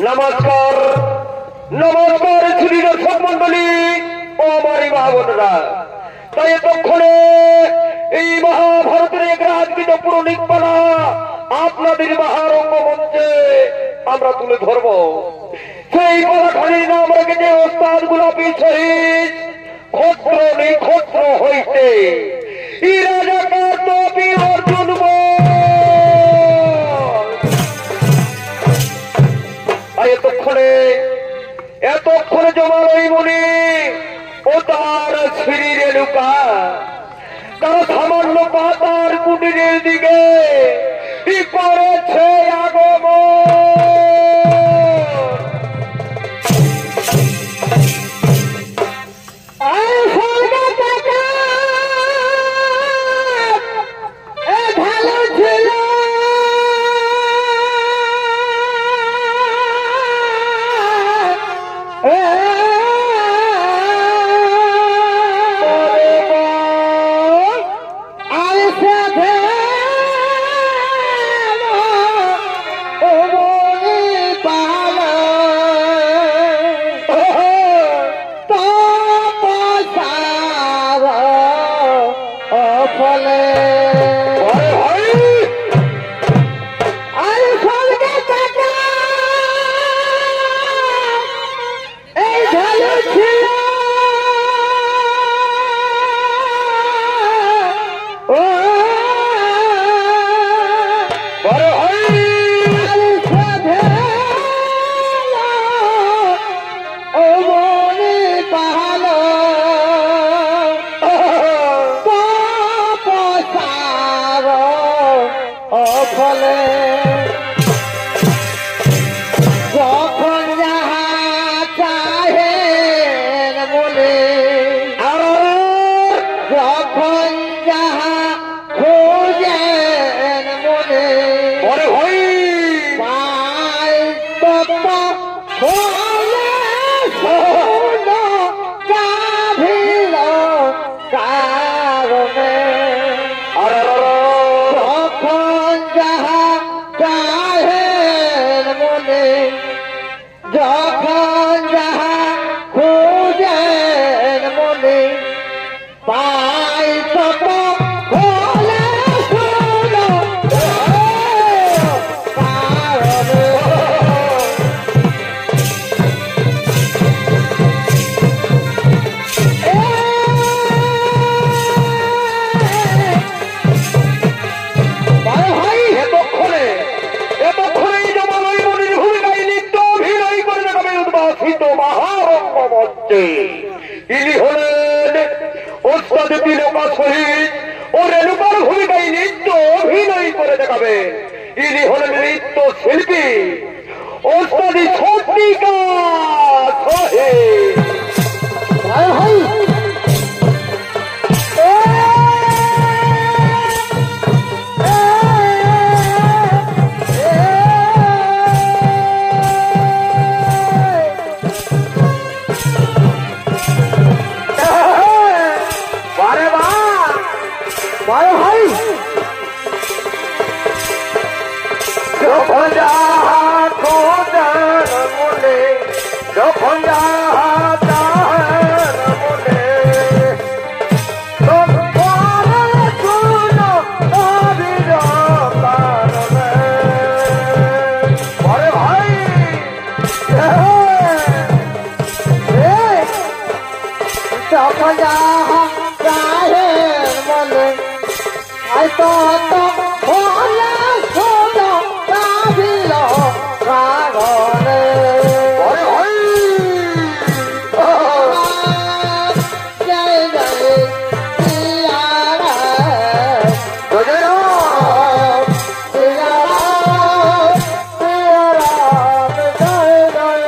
नमस्कार नमस्कार श्री दर्शक मंडली ओ हमारी भावनरा তাই তখনে এই মহাভারতের এক রাজকীয় পুরনিক পালা আপনাদের মহারঙ্গ মঞ্চে আমরা তুলে ধরব। সেই পালাখানির নাম রেখেছে ওস্তাদ গোলাপী শহীদ ক্ষত্র নিক্ষত্র হইতে এই রাজাকার তপি অর্জুন এতক্ষণে জমালয় মনি ও তার শ্রী রেণুকা তারা সামান্য পাতার কুটিরের দিকে করেছে আগমন। ইনি হলেন ওস্তাদ তিলকা শহীদ ও রেণুকার ভূমিকায় নৃত্য অভিনয় করে দেখাবে। ইনি হলেন নৃত্য শিল্পী ওস্তাদ স্বপ্নিকা শহীদ। যখন সপনা রাহে মনে আই তো ভোলা সোনা রাহিল রাগনে জয় জয় সিয়া রাম জয় রাম সিয়া রাম সিয়া রাম জয় জয়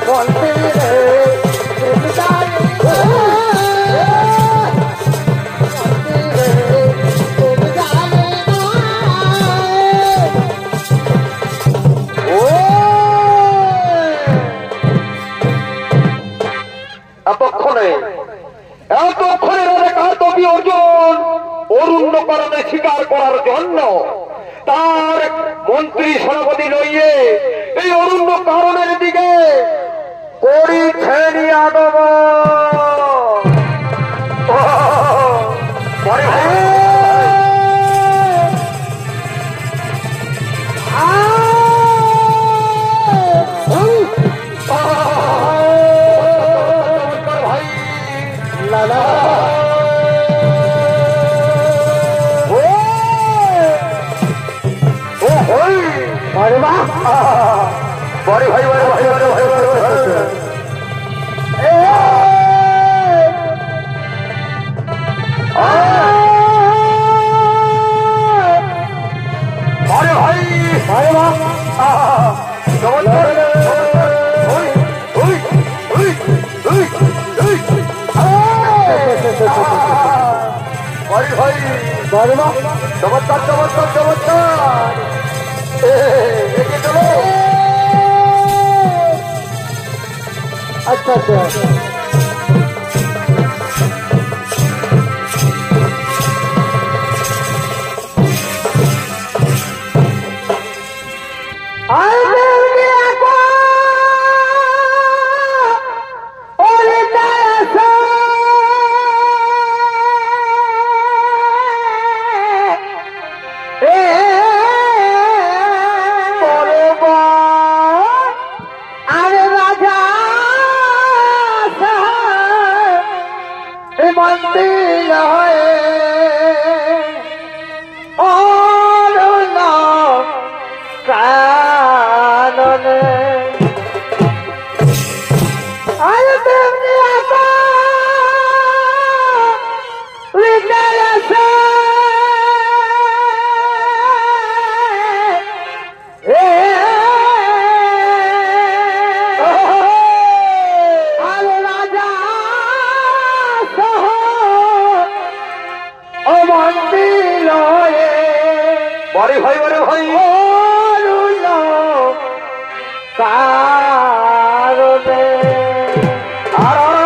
মন্দিরে পরে এতক্ষণে কার্তবী অর্জুন অরণ্যকরণে শিকার করার জন্য তার মন্ত্রী সেনাপতি লইয়ে এই অরণ্য কারণের দিকে করিছেন বড় ভাই বড় ভাই বড় ভাই বড় চমৎকার চমৎকার চমৎকার আচ্ছা আচ্ছা মন্দির হয়ে অরুণ কাননে আর তেমনি আকা হৃদয় আছে বড় ভাই বড় ভাই কারণে আর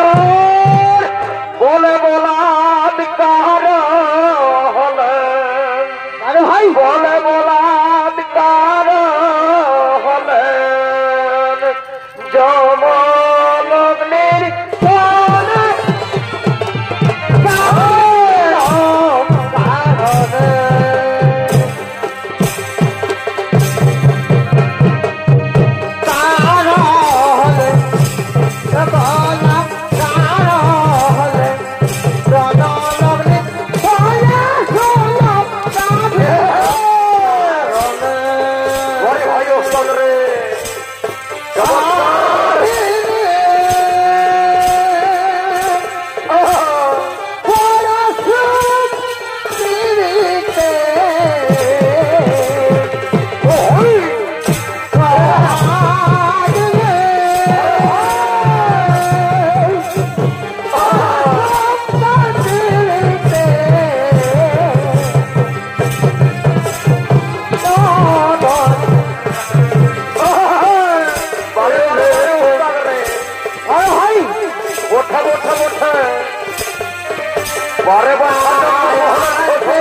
বারে বারে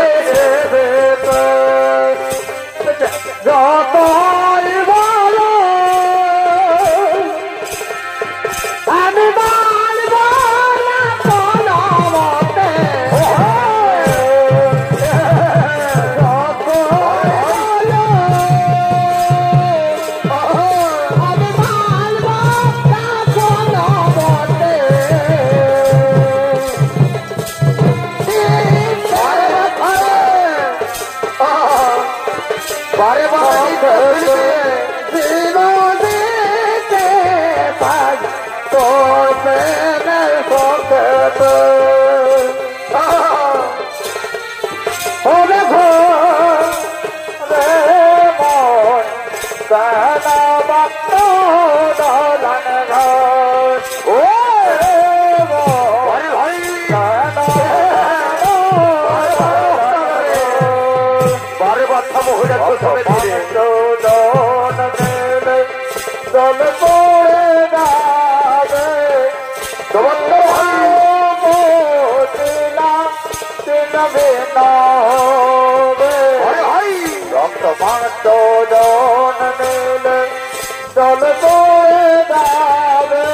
যতই বলো আমি মানব না কোনো মতে। যতই বলো আমি মানব না কোনো মতে। বারে বারে জীবনেতে পাই তোর প্রেমের সংকেত। ও দেখো রে মন কেন বাক্য দলান ঘর। ও মন কেন বারে বাচ্চা মহিলা সবে ধীরে দোলন মেলে দল পড়ে যাবে। চমৎকার ভাই মোতিলা চিনবে না হবে। আরে ভাই রক্ত মাংস দোলন মেলে দল পড়ে যাবে।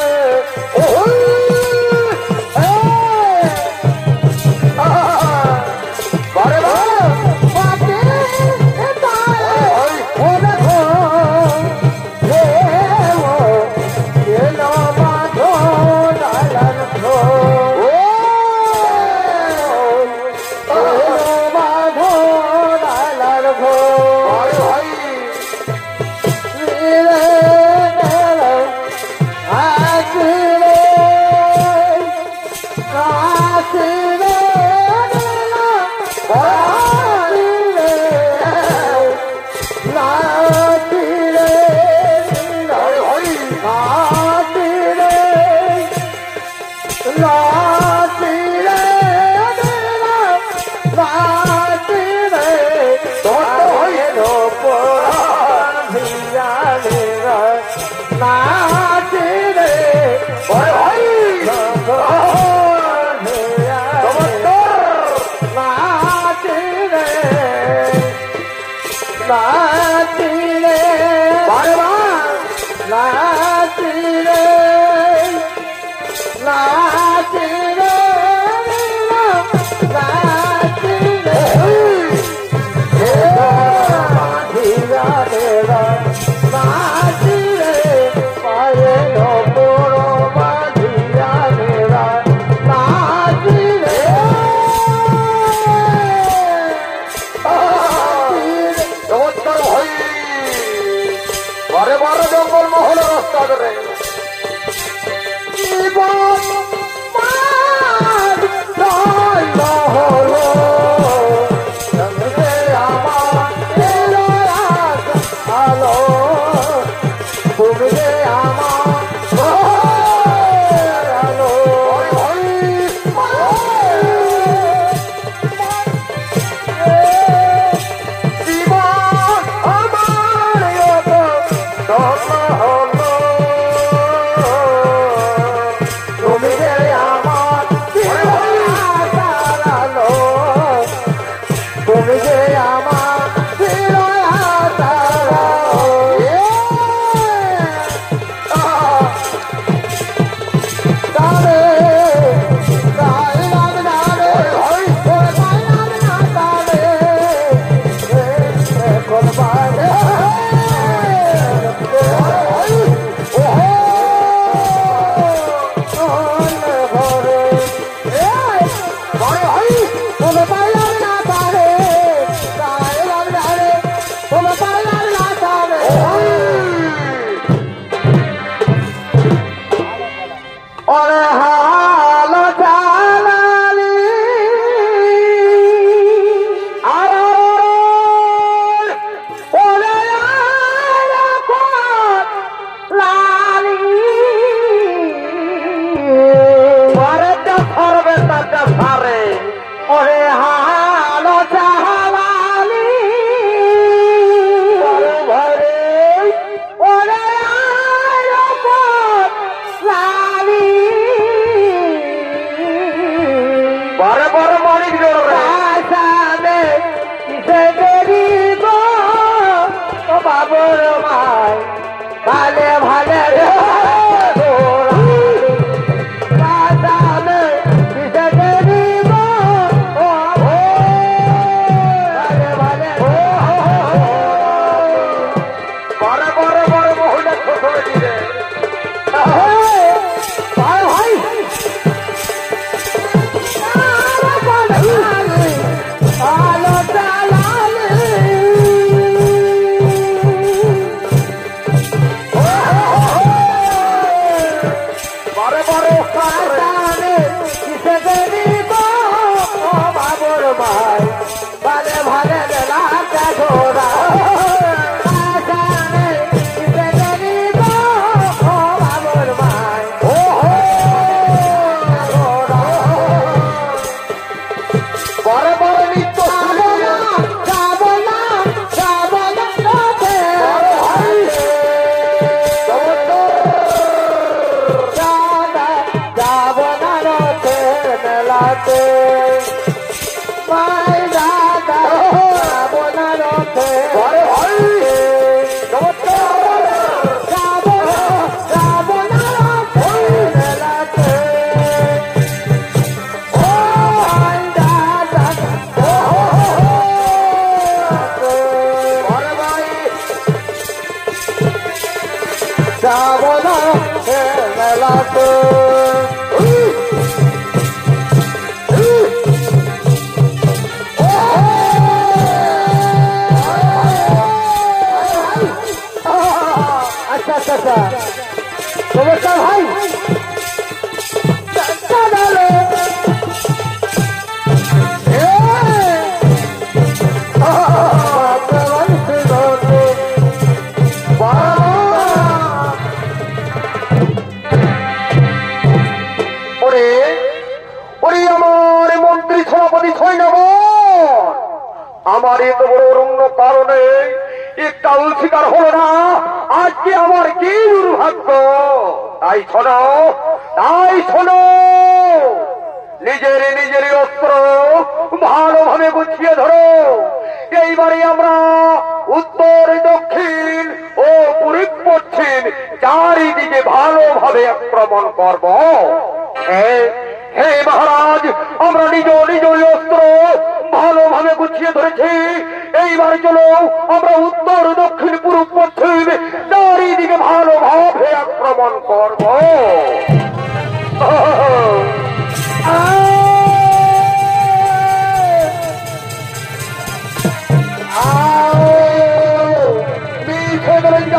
বারে বারে বারে ভাই চমৎকার ভাই বারে বারে জঙ্গল মহল রাস্তা ধরে আসানে কিসে দেরি গো বাবুর ভাই ভালে ভালে বেলাতে ঘোরা আসানে কিসে দেরি গো বাবুর ভাই ও হো বড় বড় নিত্য নমস্কার ভাই ওরে ওরে আমার মন্ত্রী সভাপতি ছয় নব আমার এত বড় অরণ্য কারণে একটা শিকার হলো না আজকে আমার কি দুর্ভাগ্য তাই শোনো নিজের অস্ত্র ভালোভাবে গুছিয়ে ধরো এইবারে আমরা উত্তর দক্ষিণ ও পূর্ব পশ্চিম চারিদিকে ভালোভাবে আক্রমণ করব হে মহারাজ আমরা নিজ অস্ত্র ভালোভাবে গুছিয়ে ধরেছি এইবার চলো আমরা উত্তর দক্ষিণ পূর্ব পশ্চিম চারিদিকে ভালোভাবে আক্রমণ করব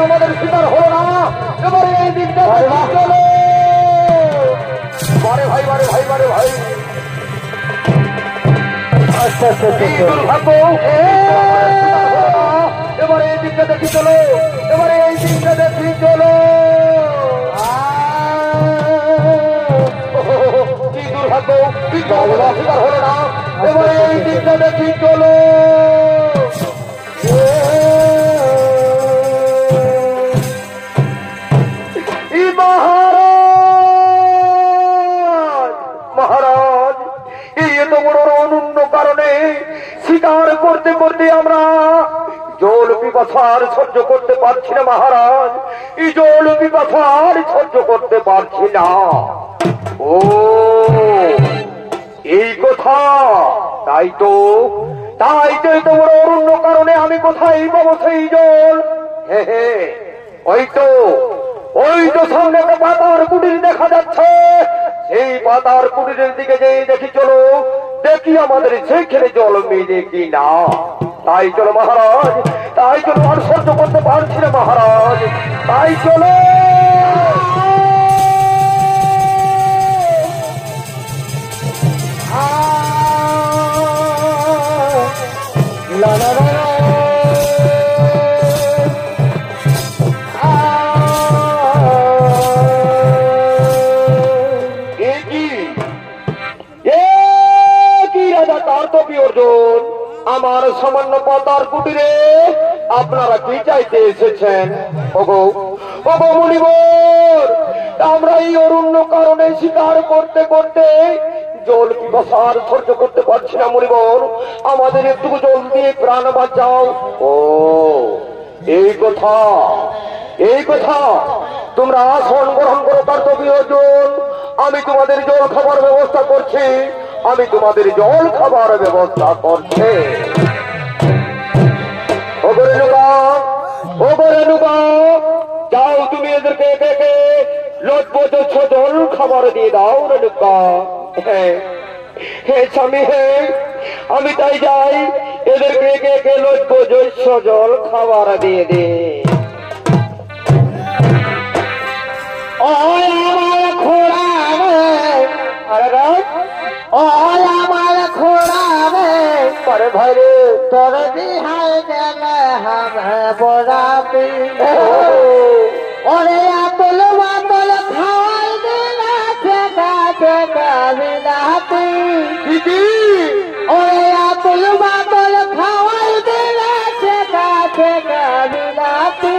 আমাদের শিকার হলো না এবারে এই দিকটা চলো বারে ভাই আচ্ছা দুর্ভাগ্য এবারে এই দিকটা দেখি চলো কি দুর্ভাগ্য শিকার হলো না এবারে এই দিকটা দেখি চলো মহারাজ এই এত বড় অনন্য কারণে শিকার করতে করতে আমরা জল পিপাসার সহ্য করতে পারছি না মহারাজ এই জল পিপাসার সহ্য করতে পারছি না ও এই কথা তাই তো এত বড় অরণ্য কারণে আমি কোথায় পাবো সেই জল হে ওই তো সামনে একটা পাতার কুটির দেখা যাচ্ছে সেই পাতার কুটিরের দিকে যেই দেখি চলো দেখি আমাদের সেখানে জল মিলে কি না তাই চলো মহারাজ আর সহ্য করতে পারছি না মহারাজ তাই চলো আমার সামান্য পাতার কুটিরে আপনারা কি চাইতে এসেছেন ওগো মুনিবর আমরা এই অরণ্য কারণে শিকার করতে করতে জল পিপাসার সহ্য করতে পারছি না মুনিবর আমাদের একটু জল দিয়ে প্রাণ বাঁচাও ও এই কথা তোমরা আসন গ্রহণ করো কর্তব্য অর্জুন আমি তোমাদের জল খাবার ব্যবস্থা করছি যাও তুমি এদেরকে একে লোটবো জল খাবার দিয়ে দাও রেণুকা হে স্বামী আমি তাই যাই এদেরকে একে লোটবো জল খাবার দিয়ে দে খোড়া আমার খোড়াবে पर भरे তোর বিহাই গেলে হবে বড়াবি ওরে আতল বাতল খাওয়াই দিলে ঠেকা ঠেকা বিলাতি दीदी ওরে আতল বাতল খাওয়াই দিলে ঠেকা ঠেকা বিলাতি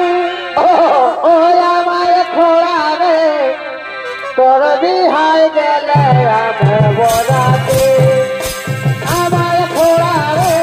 ওই আমার খোড়াবে তোর বিহাই গেলে হবে বড়াবি আমার খোড়াবে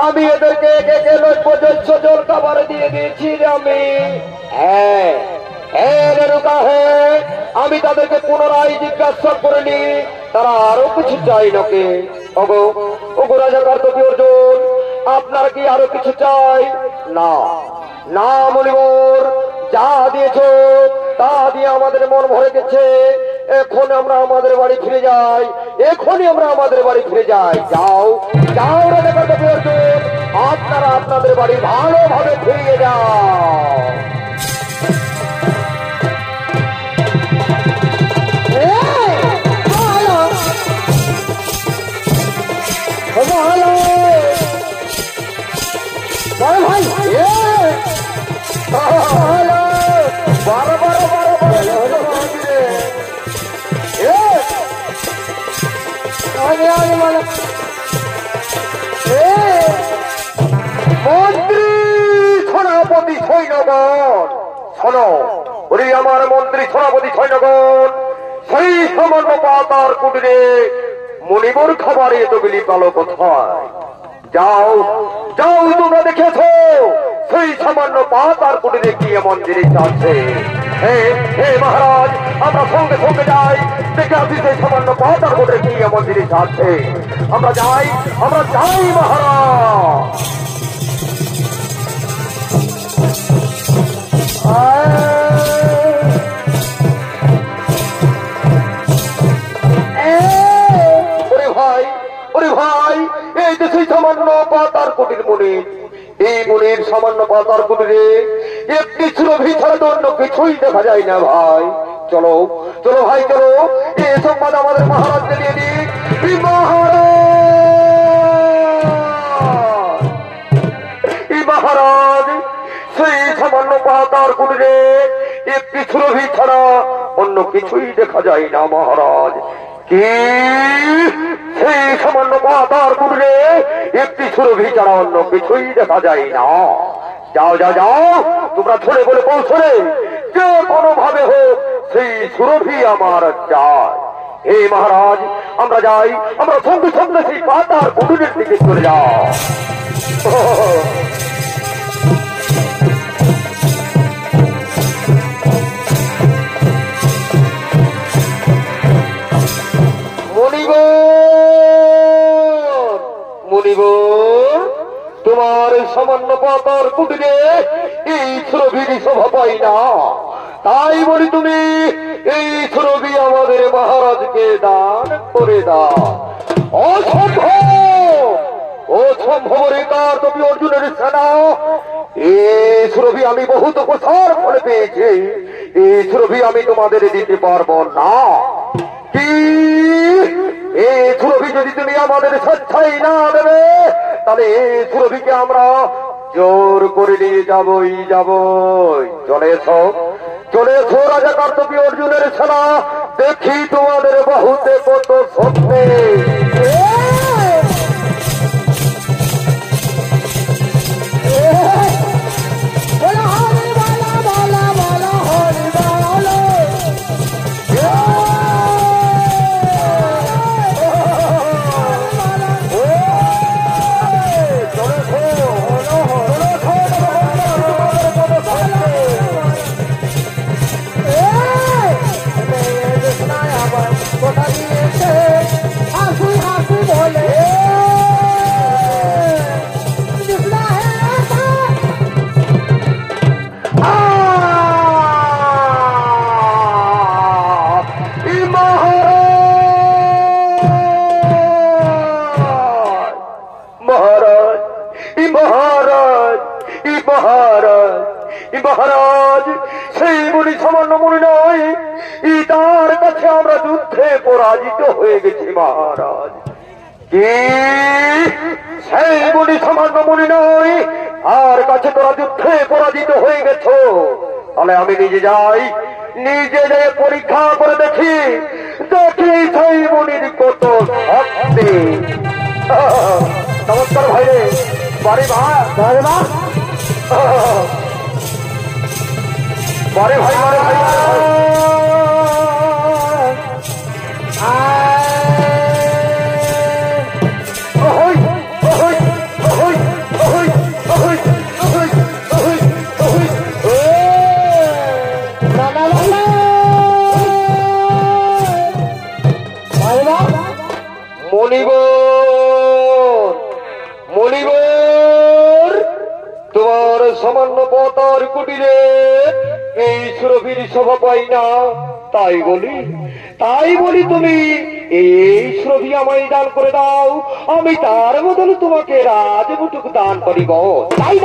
আমি এদেরকে একে লোক পর্যন্ত জল খাবার দিয়ে দিয়েছি আমি আমি তাদেরকে পুনরায় জিজ্ঞাসা করিনি তারা আরো কিছু চাই নাকি ওগো ওগো রাজাকার কবি অর্জুন আপনার কি আরো কিছু চাই না না মনিবর যা দিয়েছ তা দিয়ে আমাদের মন ভরে গেছে এখন আমরা আমাদের বাড়ি ফিরে যাই এখনই আমরা আমাদের বাড়ি ফিরে যাই যাও যাও রাজাকার কবি অর্জুন আপনারা আপনাদের বাড়ি ভালোভাবে ফিরিয়ে যাও মন্ত্রী সেনাপতি সৈন্যগণ শোনো ওরে আমার মন্ত্রী সেনাপতি সৈন্যগণ সেই সামান্য পাতার কুটিরে মণিবর খাবারে এতগুলি পালো কোথায় যাও যাও তোমরা দেখেছ সেই সামান্য পাতার কুটিরে কি এমন জিনিস আছে হে হে মহারাজ আমরা সঙ্গে সঙ্গে যাই দেখে আসি সেই সামান্য পাতার কুটিরে কি এমন জিনিস আছে আমরা যাই মহারাজ ওরে ভাই এই যে সেই সামান্য পাতার কুটির মনির এই মনির সামান্য পাতার কুটিরে একটি সুরভি ছাড়া তো অন্য কিছুই দেখা যায় না ভাই চলো চলো ভাই চলো এই সংবাদ আমাদের মহারাজকে দিয়ে দিই মহারাজ সেই সামান্য পাতার কুটিরে একটি সুরভি ছাড়া অন্য কিছুই দেখা যায় না মহারাজ কি সেই সামান্য পাতার কুটিরে একটি সুরভি ছাড়া অন্য কিছুই দেখা যায় না যাও যাও যাও তোমরা ধরে বলে পৌঁছলে যে কোনো ভাবে হোক সেই সুরভি আমার চাই। হে মহারাজ, আমরা যাই, আমরা সঙ্গে সঙ্গে সেই পাতার কুটুরের দিকে চলে যাও। মুনিগণ, তোমার সামান্য পাতার কুটিরে এই সুরভির শোভা পাই না, তাই বলি তুমি এই সুরভি আমাদের মহারাজকে দান করে দাও। অসম্ভব, অসম্ভব রে কার্তবী অর্জুনের সেনা। এই সুরভি আমি বহু তপস্যার ফলে পেয়েছি, এই সুরভি আমি তোমাদের দিতে পারবো না। কি এই সুরভি যদি তুমি আমাদের স্বেচ্ছাই না দেবে, তাহলে এই সুরভিকে আমরা জোর করে নিয়ে যাবই। চলে এসো, চলে এসো রাজা কার্তবী অর্জুনের সেনা, দেখি তোমাদের বাহুতে কত শক্তি। মহারাজ, সেই বলি সামান্য মনে নয়, তার কাছে আমরা যুদ্ধে পরাজিত হয়ে গেছি মহারাজ। কি সেই বলি সামান্য মনে নয়, আর কাছে তোরা যুদ্ধে পরাজিত হয়ে গেছ? তাহলে আমি নিজে যাই, নিজে যেয়ে পরীক্ষা করে দেখি সেই মনির কত শক্তি। নমস্কার ভাই রে, বাড়ি ভাই, বারে ভাই, বারে ভাই, মনিবর, তোমার সামান্য পতার কুটিরে এই সুরভির শোভা পাই না, তাই বলি তুমি এই সুরভি আমায় দান করে দাও, আমি তার বদলে তোমাকে রাজমুটুক দান করিব। তাই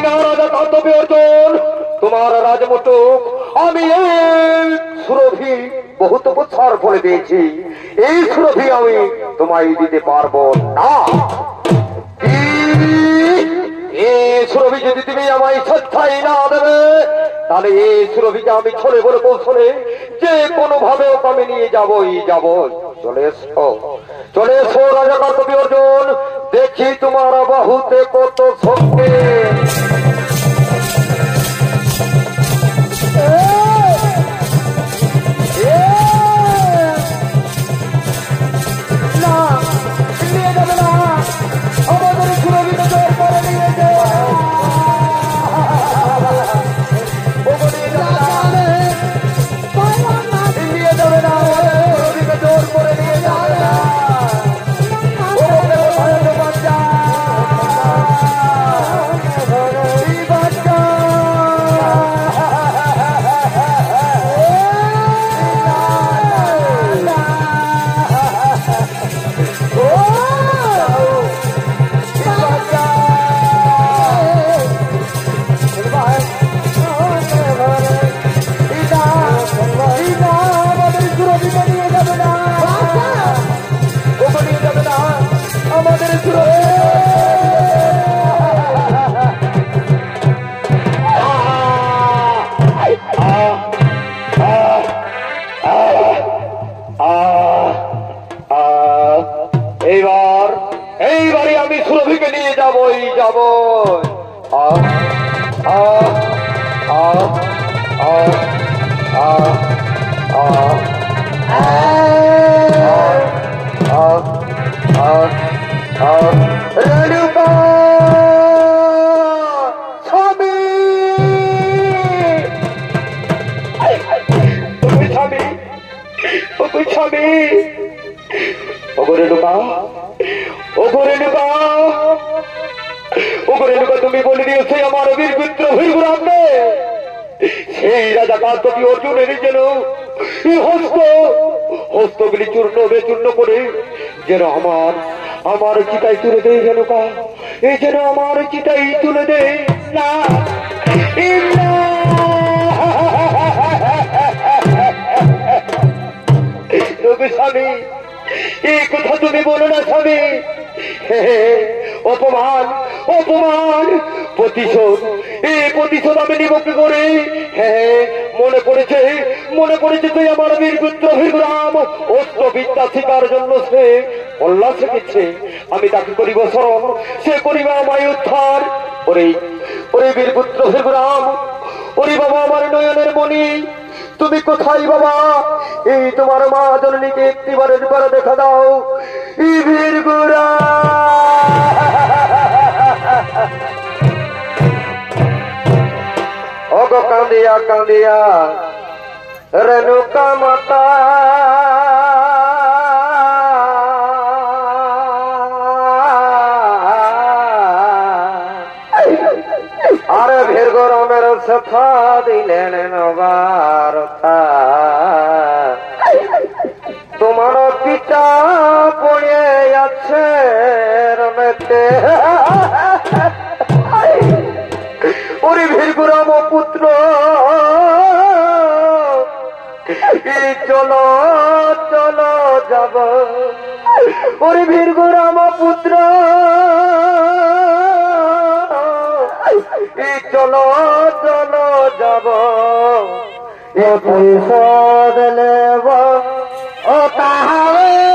না রাজা কার্তবী অর্জুন, তোমার রাজমুটুক আমি এই সুরভি বহু তপস্যার ফলে পেয়েছি, এই সুরভি আমি তোমায় দিতে পারবো না। এই সুরভি যদি তুমি আমায় স্বেচ্ছাই না দেবে, তাহলে এই সুরভিকে আমি ছলে বলে কৌশলে যে কোনো ভাবে ওকে আমি নিয়ে যাবই। চলে এসো রাজা কার্তবী অর্জুন, দেখি তোমার বাহুতে কত শক্তি। ওই স্বামী ওগরে ঢোকা ওগরে ঢোকা ওগরে ঢোকা তুমি বলে দিয়েছে আমার বীর বিদ্রোহীর গুরামে সেই রাজা কান্তী অর্জুনের যেন হস্তগুলি চূর্ণ বেচূর্ণ করে যেন আমার চিতাই তুলে দেয় যেন কা এই যেন আমার চিতাই তুলে দেয় না স্বামী এই কথা তুমি বলো না স্বামী অপমান অপমান প্রতিশোধ এই প্রতিশোধ আমি নিব কি করে মনে পড়েছে তুই আমার বীর বিদ্রোহী গ্রাম অস্ত্রবিদ্যা শিকার জন্য সে কল্যাণ শিখেছে আমি তাকে করিব স্মরণ সে করিব আমায় উদ্ধার ওরে ওরে বীর বিদ্রোহী গ্রাম ওরে বাবা আমার নয়নের মণি তুমি কোথায় বাবা এই তোমার মা জননীকে একটিবারের পরে দেখা দাও এই বীর গুরা অগ কান্দিয়া কান্দিয়া রেণুকা মাতা আরে ভীর গরমের সথা দিলেন নবারথা তোমার পিতা পড়ে আছে রমেতে ওরে ভীর গরম পুত্র চলো চলো যাব ওরে ভীর গরম পুত্র চলো চলো যাব প্রতিশোধ নেব ও তাহারে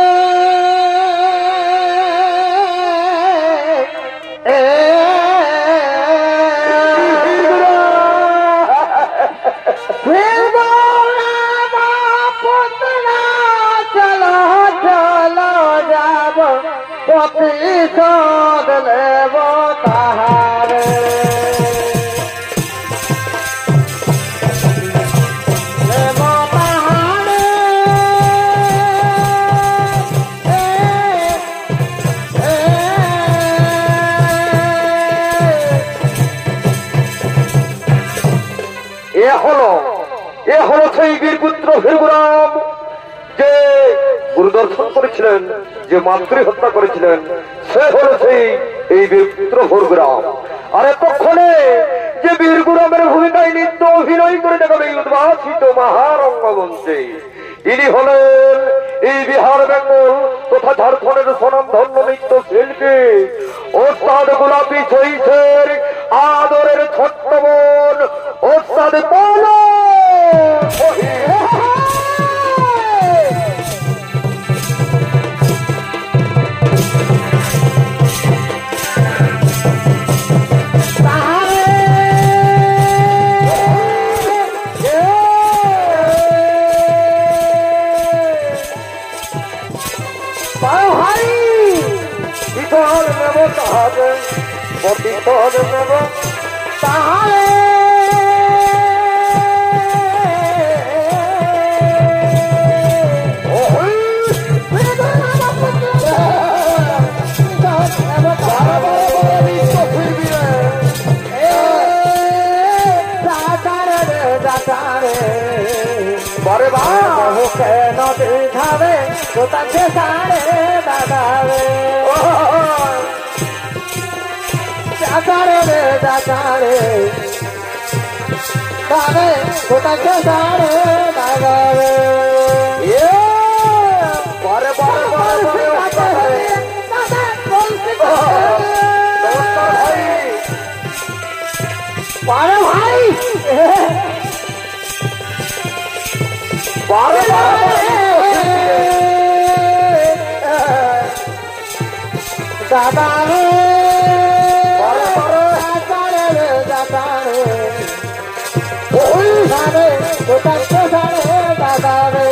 চলো চলো যাব প্রতিশোধ নেব তাহারে এ হলো সেই বীরপুত্র ভীরগুরাম যে গুরুদর্শন করেছিলেন যে মাতৃ হত্যা করেছিলেন সে হলো সেই এই বীরপুত্র ভীরগুরাম আর এতক্ষণে যে বীরগুরামের ভূমিকায় নিত্য অভিনয় করে দেখাবে উদ্ভাসিত মহারঙ্গমঞ্চে ইনি হলেন এই বিহার বেঙ্গল তথা ঝাড়খণ্ডের স্বনামধন্য নৃত্য শিল্পী ওস্তাদ গোলাপী শহীদের আদরের ছোট্ট বোন ওস্তাদ পালো প্রতিশোধ নেব তাহারে বরে বাবু কেন দিঘাবে তো তাকে সারে দাদারে দাদারে রে দাদারে দাদে তো তাকে সারে দাদারে বরে বরে বরে দাদা বলতে বরে ভাই বারে দাদা রে দাদা রে ওই সারে কোথায় সারে দাদা রে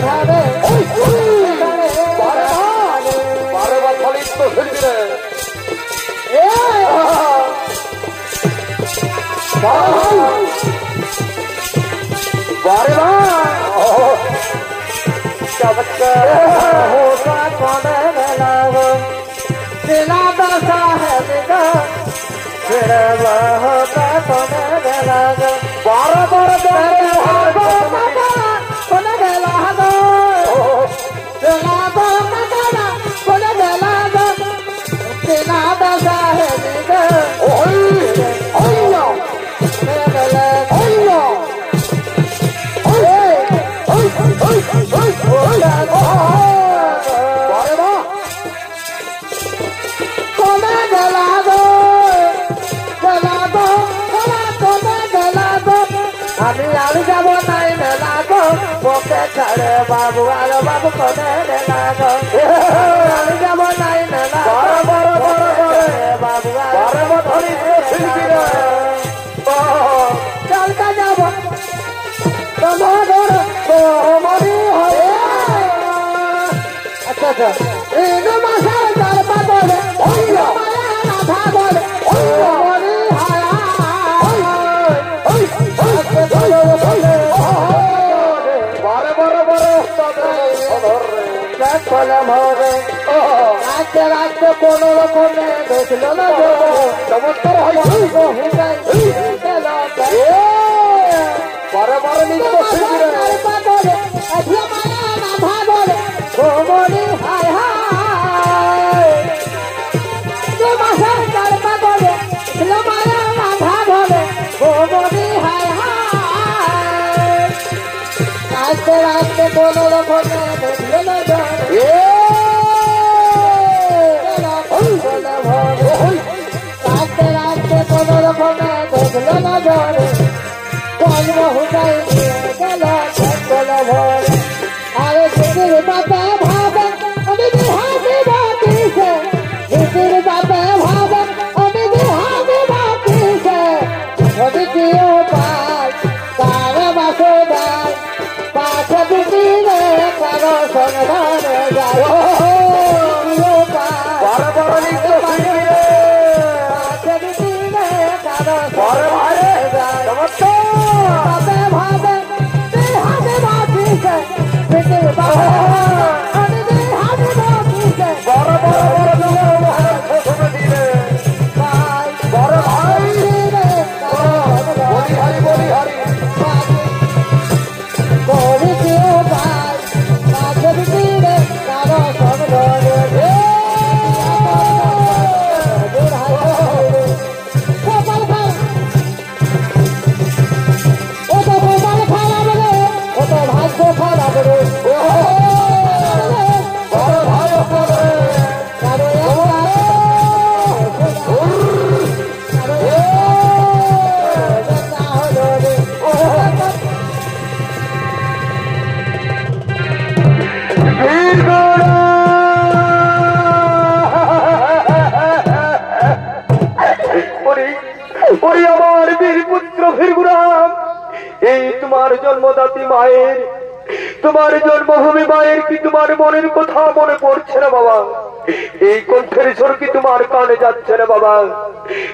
সারে বারে ফলিত ফিরবে বারে আমি যাব নাই মেলা গো ওকে ছাড়ে বাবু আর বাবু কোনে মেলা গো আমি যাব নাই মেলা বাবু চলতে যাব তোমাদের মরি হবে আচ্ছা আচ্ছা এই মাসের চার পাতলে মাথা বলে মরি হয় রাখতে রাখতে কোন রকমে দেখল না চমৎকার রাখতে রাখতে কোন রকমে দেখল না রাখতে রাখতে কোন রকমে দেখল না জলে কর্ম হুটাই গেল ভরে আরে দিদির বাপে ভাবে আমি বিহাবে বাতিছে দিদির বাপে ভাবে আমি বিহাবে বাতিছে আমি কিও পাই তারে বাসে দাই পাশে দিদিরে কারো সংধানে যায় কিও পাই পাশে দিদিরে কারো সংধানে যায় বাপে ভাবে বিহাবে বাতিছে দিদির বাপে আমি বিহাবে বাতিছে আমার বীর পুত্র ভীরগুরাম, এই তোমার জন্মদাত্রী মায়ের, তোমার জন্মভূমি মায়ের কি তোমার মনের কথা মনে পড়ছে না বাবা? এই কণ্ঠের স্বর কি তোমার কানে যাচ্ছে না বাবা?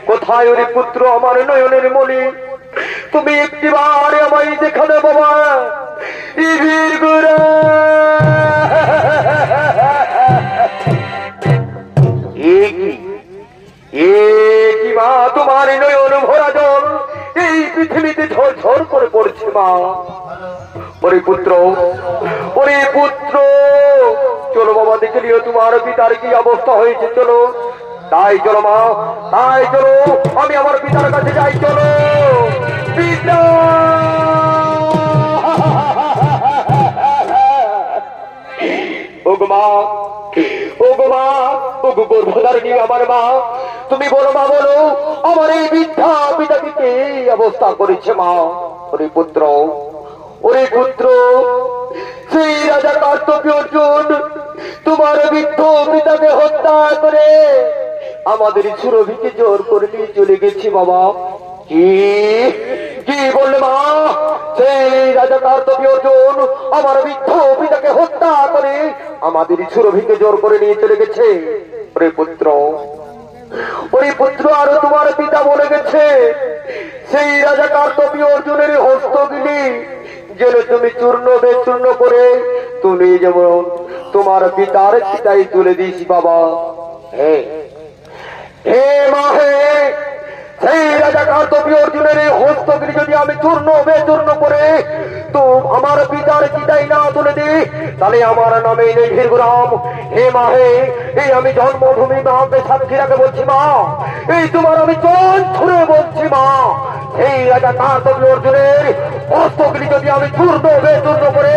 কোথায় ওরে পুত্র আমার নয়নের মণি, তুমি একটিবার আমায় দেখা দে বাবা। এই কি মা তোমার নয়ন ভরা জল এই পৃথিবীতে ঝড় ঝড় করে পড়ছে মা। ওরে পুত্র, ওরে পুত্র, চলো বাবা দেখে নিও তোমার পিতার কি অবস্থা হয়েছে। চলো, তাই চলো মা, তাই চলো, আমি আমার পিতার কাছে যাই। চলো পিতা, ওগো মা, ওগো মা, ওগো গর্ভধারিণী আমার মা, তুমি বলো মা, বলো আমার এই বৃদ্ধা পিতাকে কে অবস্থা করেছে মা? ওরে পুত্র, ওরে পুত্র, সেই রাজা কার্তবী অর্জুন তোমার বৃদ্ধ পিতাকে হত্যা করে আমাদের সুরভিকে জোর করে নিয়ে চলে গেছি বাবা। কি কি বললে মা? সেই রাজা কার্তবী অর্জুন আমার বৃদ্ধ পিতাকে হত্যা করে আমাদের সুরভিকে জোর করে নিয়ে চলে গেছে। ওরে পুত্র, ওরে পুত্র, আরো তোমার পিতা বলে গেছে সেই রাজা কার্তবী অর্জুনের হস্তগিলি যেন তুমি চূর্ণ বেচূর্ণ করে তুমি যেমন তোমার পিতার চিতাই তুলে দিস বাবা। হে হে মা হে, সেই রাজাকার তপি অর্জুনের এই হস্তগিরি যদি আমি চূর্ণ বেচূর্ণ করে তো আমার পিতার চিতাই না তুলে দিই, তাহলে আমার নামে নেই ভীরগুরাম। হে মা হে, এই আমি জন্মভূমি মাকে সাক্ষী রাখে বলছি মা, এই তোমার আমি চরণ ছুঁড়ে বলছি মা, এই রাজাকার তপি অর্জুনের হস্তগিরি যদি আমি চূর্ণ বেচূর্ণ করে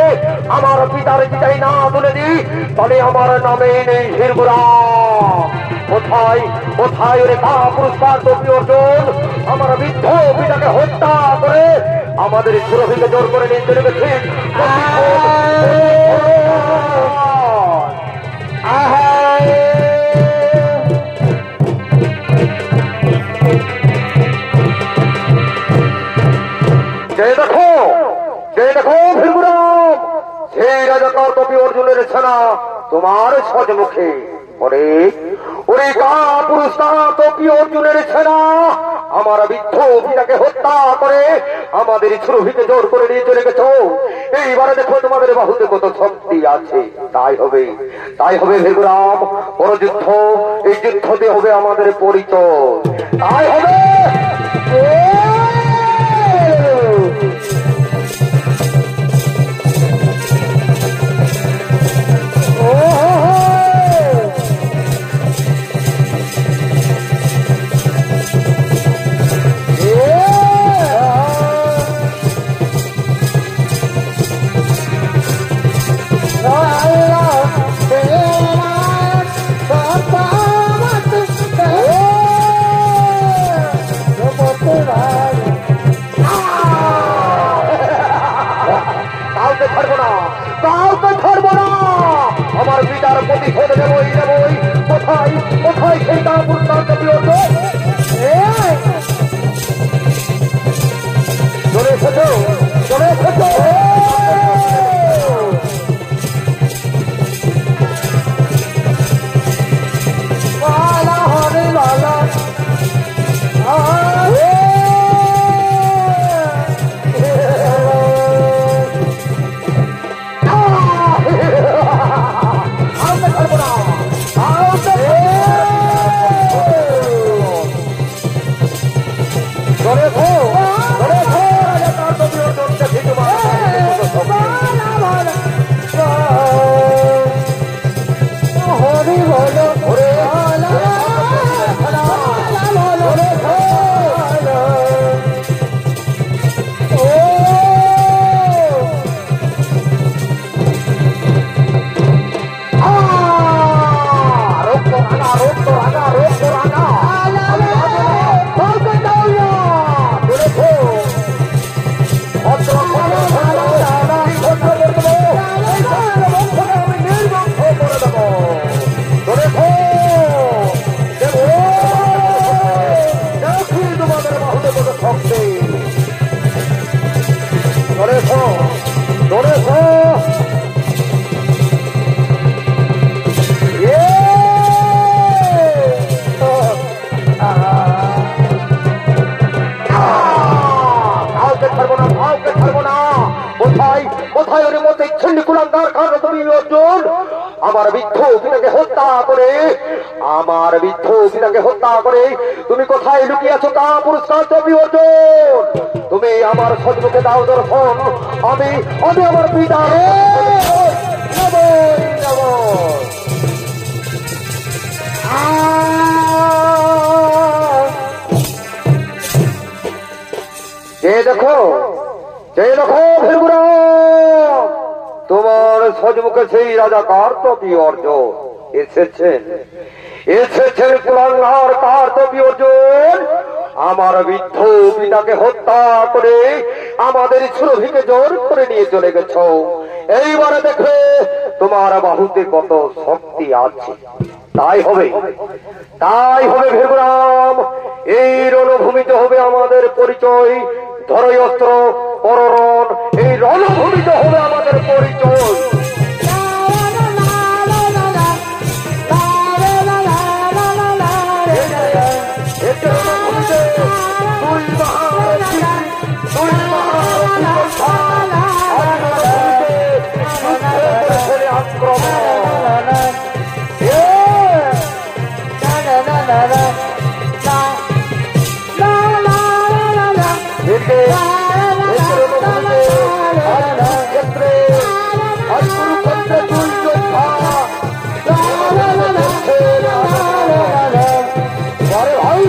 আমার পিতার চিতাই না তুলে দিই, তাহলে আমার নামে নেই ভীরগুরাম। কোথায় কোথায় ওরে কা পুরস্কার তপি অর্জুন আমার বৃদ্ধ পিতাকে হত্যা করে আমাদের সুরভিকে জোর করে নিয়ে চলে গেছে। দেখো ভীরগুরাম, সেই রাজাকার তপি অর্জুনের সেনা তোমার সজমুখে। ওরে ওরে কা পুরস্কার তপি অর্জুনের সেনা আমার বৃদ্ধ পিতাকে হত্যা করে আমাদের সুরভিকে জোর করে নিয়ে চলে গেছো। এইবারে দেখো তোমাদের বাহুতে কত শক্তি আছে। তাই হবে ভীরগুরাম, বড় যুদ্ধ, এই যুদ্ধতে হবে আমাদের পরিচয়। তাই হবে আমার পিতার প্রতিশোধ নেবই। কোথায় কোথায় সেই কা পুরস্কার তপি অর্জুন? চলে এসেছো, চলে এসেছো। আমার বৃদ্ধ পিতাকে হত্যা করে তুমি কোথায় লুকিয়েছো কা পুরস্কার তপি অর্জুন? তুমি আমার সজমুখে দাও দর্শন। আমি আমার পিতা দেখো ভীরগুরাম, তোমার সজমুখে সেই রাজাকার তপি অর্জুন এসেছেন কুলাঙ্গার কার তপি অর্জুন আমার বৃদ্ধ পিতাকে হত্যা করে আমাদের সুরভিকে জোর করে নিয়ে চলে গেছ। এইবারে দেখে তোমার বাহুতে কত শক্তি আছে। তাই হবে ভীরগুরাম, এই রণভূমিতে হবে আমাদের পরিচয়। ধরই অস্ত্র পররণ, এই রণভূমিতে হবে আমাদের পরিচয়। দুই মহা এদিকে ক্ষেত্রে আজ কুরুক্ষেত্রে দুই যোদ্ধা আরে ভাই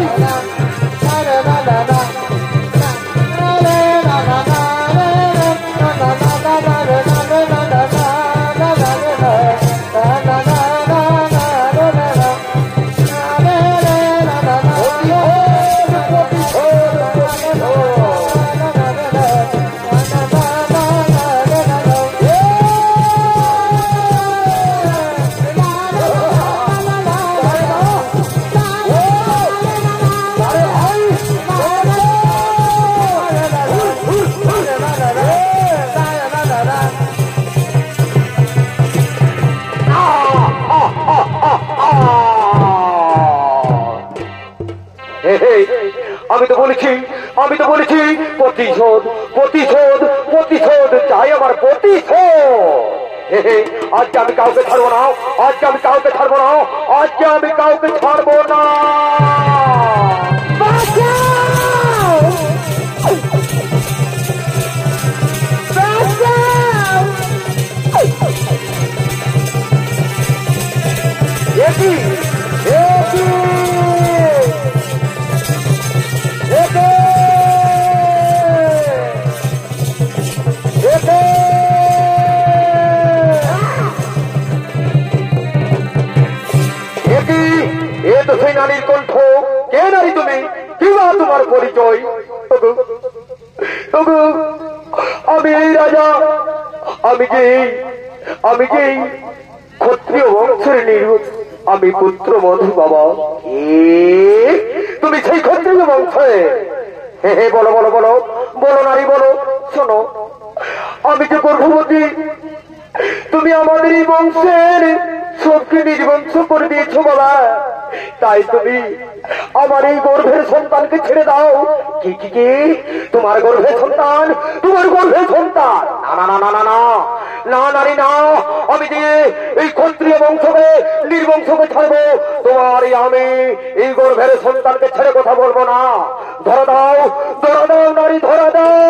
আমি তো বলেছি প্রতিশোধ প্রতিশোধ প্রতিশোধ চাই আমার প্রতিশোধ আজকে আমি কাউকে ছাড়বো না আজকে আমি কাউকে ছাড়বো না আজকে আমি কাউকে ছাড়বো না নারীর কণ্ঠ কে নারী তুমি কিংবা তোমার পরিচয় আমি এই রাজা আমি কি ক্ষত্রিয় বংশের নির্ভূত আমি পুত্র মধু বাবা তুমি সেই ক্ষত্রিয় বংশে হে বলো বলো বলো বলো নারী বলো শোনো আমি যে গর্ভবতী তুমি আমাদের এই বংশের সবকে নির্বংশ করে দিয়েছো বাবা তাই তুমি আমার এই গর্ভের সন্তানকে ছেড়ে দাও কি কি কি তোমার গর্ভের সন্তান তোমার গর্ভের সন্তান না না না না না না নারী না আমি যে এই ক্ষত্রিয় বংশকে নির্বংশকে ছাড়বো তোমার আমি এই গর্ভের সন্তানকে ছেড়ে কথা বলবো না ধরা দাও নারী ধরা দাও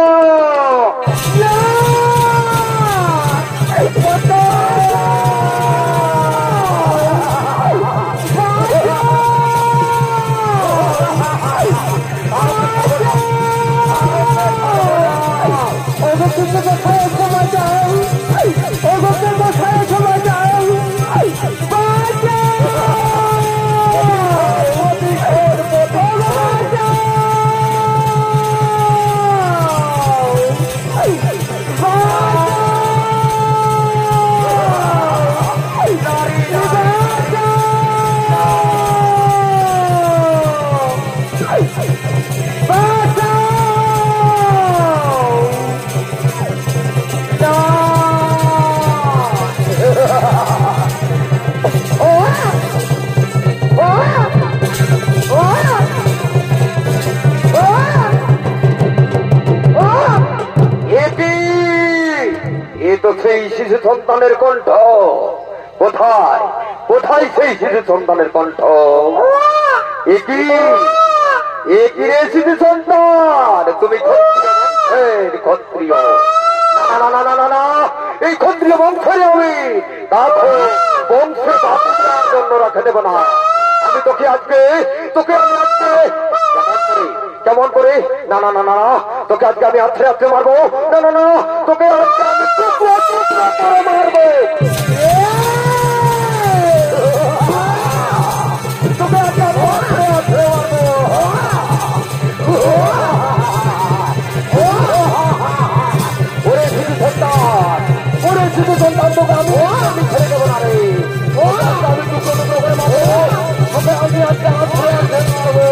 সেই শিশু সন্তানের কণ্ঠ কোথায় কোথায় সেই শিশু সন্তানের কণ্ঠ একই রে শিশু সন্তান তুমি ক্ষত্রিয় না না না না না এই ক্ষত্রিয় বংশের আমি দেখো বংশে জন্য রাখে দেব না আমি তোকে আজকে আমি আজকে কেমন করে না না না না তোকে আজকে আমি আছড়ে আছড়ে মারবো না না না তোকে আজকে আমি টুকরো টুকরো করে মারবো তোকে আজকে আমি আছড়ে আছড়ে মারবো ওরে শিশু সন্তান তোকে আমি ছেড়ে দেবো না রে আমি টুকরো টুকরো করে মারবো তোকে আমি আজকে আছড়ে আছড়ে মারবো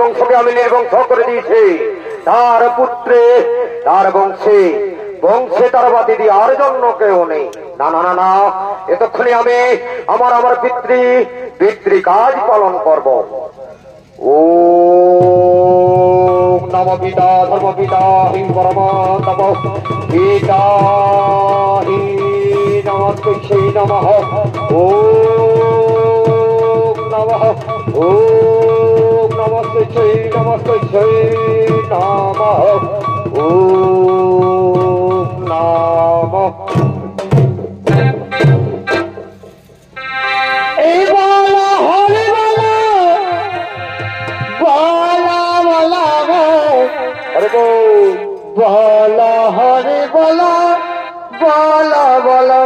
বংশকে আমি নির্বংশ করে দিয়েছি, তার পুত্রে তার বংশে বংশে তার বাতি দিয়ে আর জন্য কেউ নেই। না না না না, এতক্ষণে আমি আমার আমার পিতৃ কাজ পালন করব। ও নম পিতা ধর্ম পিতা হি পরম তপ পিতা হি নমস্তে নমঃ। ও নমঃ ও নমস্তে নমঃ। ও নমঃ। এই বলো হরি বলো বলা বলা আরে বল বলা হরি বলা বলা বলা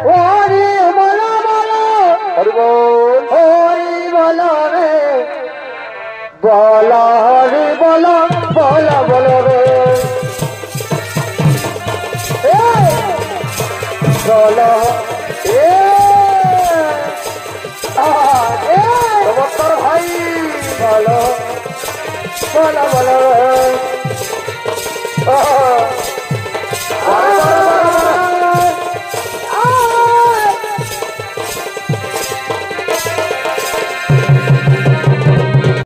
হরি বলা বলা আরে বল হরি বলা রে বলা হরি বলা বলা বলা রে বলা নমস্কার ভাই। বলো বলা বলা